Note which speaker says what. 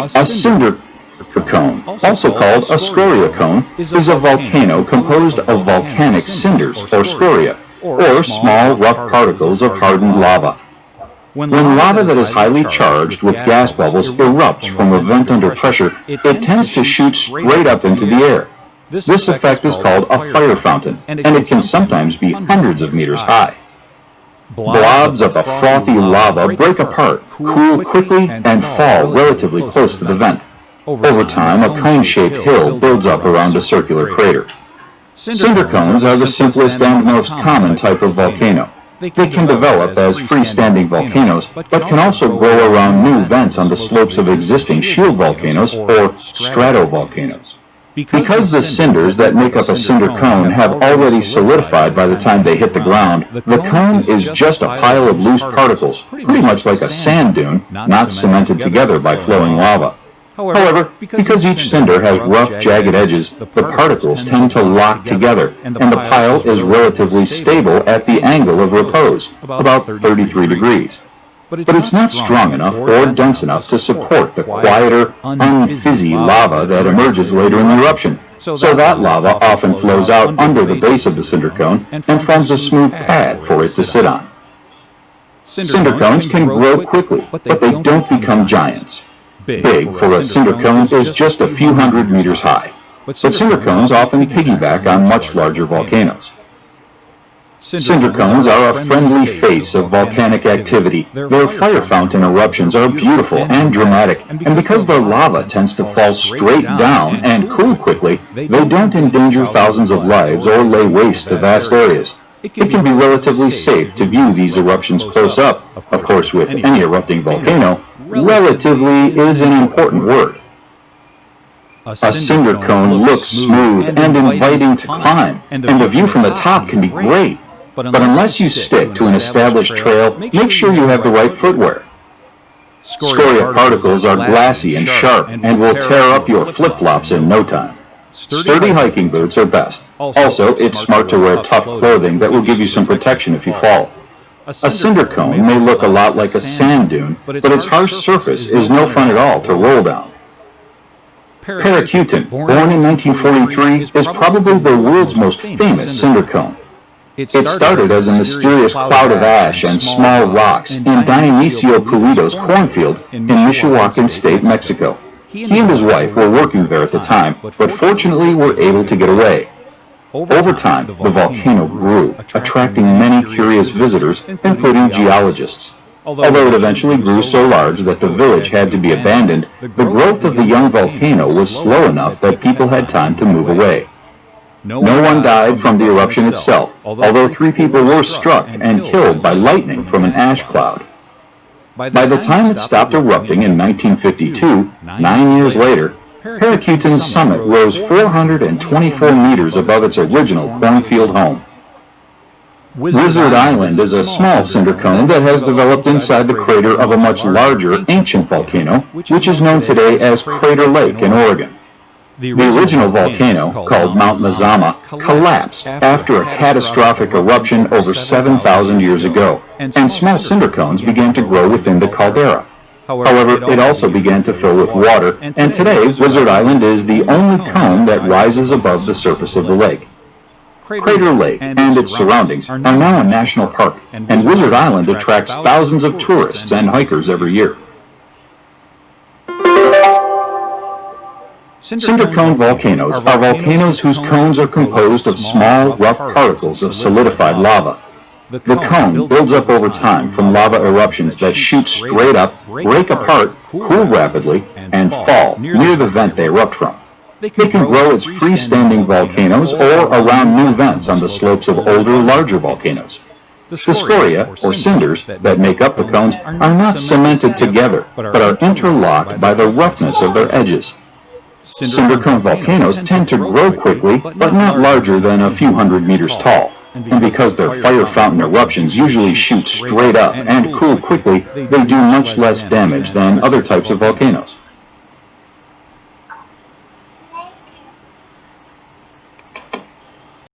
Speaker 1: A cinder cone, also called a scoria cone, is a volcano composed of volcanic cinders, or scoria, or small rough particles of hardened lava. When lava that is highly charged with gas bubbles erupts from a vent under pressure, it tends to shoot straight up into the air. This effect is called a fire fountain, and it can sometimes be hundreds of meters high. Blobs of the frothy lava break apart, cool quickly, and fall relatively close to the vent. Over time, a cone-shaped hill builds up around a circular crater. Cinder cones are the simplest and most common type of volcano. They can develop as freestanding volcanoes, but can also grow around new vents on the slopes of existing shield volcanoes or stratovolcanoes. Because the cinders that make up a cinder cone have already solidified by the time they hit the ground, the cone is just a pile of loose particles, pretty much like a sand dune, not cemented together by flowing lava. However, because each cinder has rough, jagged edges, the particles tend to lock together, and the pile is relatively stable at the angle of repose, about 33 degrees. But it's not strong enough or dense enough to support the quieter, unfizzy lava that emerges later in the eruption, so that lava often flows out under the base of the cinder cone and forms a smooth pad for it to sit on. Cinder cones can grow quickly, but they don't become giants. Big for a cinder cone is just a few hundred meters high, but cinder cones often piggyback on much larger volcanoes. Cinder cones are a friendly face of volcanic activity. Their fire fountain eruptions are beautiful and dramatic, and because their lava tends to fall straight down and cool quickly, they don't endanger thousands of lives or lay waste to vast areas. It can be relatively safe to view these eruptions close up. Of course, with any erupting volcano, relatively is an important word. A cinder cone looks smooth and inviting to climb, and the view from the top can be great. But unless you stick to an established trail, make sure you have the right footwear. Scoria particles are glassy and sharp and will tear up your flip-flops in no time. Sturdy hiking boots are best. Also, it's smart to wear tough clothing that will give you some protection if you fall. A cinder cone may look a lot like a sand dune, but its harsh surface is no fun at all to roll down. Paracutin, born in 1943, is probably the world's most famous cinder cone. It started as a mysterious cloud of ash and small rocks in Dionisio Pulido's cornfield in Michoacan State, Mexico. He and his wife were working there at the time, but fortunately were able to get away. Over time, the volcano grew, attracting many curious visitors, including geologists. Although it eventually grew so large that the village had to be abandoned, the growth of the young volcano was slow enough that people had time to move away. No one died from the eruption itself, although 3 people were struck and killed by lightning from an ash cloud. By the time it stopped erupting in 1952, 9 years later, Paracutin's summit rose 424 meters above its original cornfield home. Wizard Island is a small cinder cone that has developed inside the crater of a much larger, ancient volcano, which is known today as Crater Lake in Oregon. The original volcano, called Mount Mazama, collapsed after a catastrophic eruption over 7,000 years ago, and small cinder cones began to grow within the caldera. However, it also began to fill with water, and today Wizard Island is the only cone that rises above the surface of the lake. Crater Lake and its surroundings are now a national park, and Wizard Island attracts thousands of tourists and hikers every year. Cinder cone volcanoes are volcanoes whose cones are composed of small, rough particles of solidified lava. The cone builds up over time from lava eruptions that shoot straight up, break apart, cool rapidly, and fall near the vent they erupt from. It can grow as freestanding volcanoes or around new vents on the slopes of older, larger volcanoes. The scoria, or cinders, that make up the cones are not cemented together, but are interlocked by the roughness of their edges. Cinder cone volcanoes tend to grow quickly, but not larger than a few hundred meters tall. And because their fire fountain eruptions usually shoot straight up and cool quickly, they do much less damage than other types of volcanoes.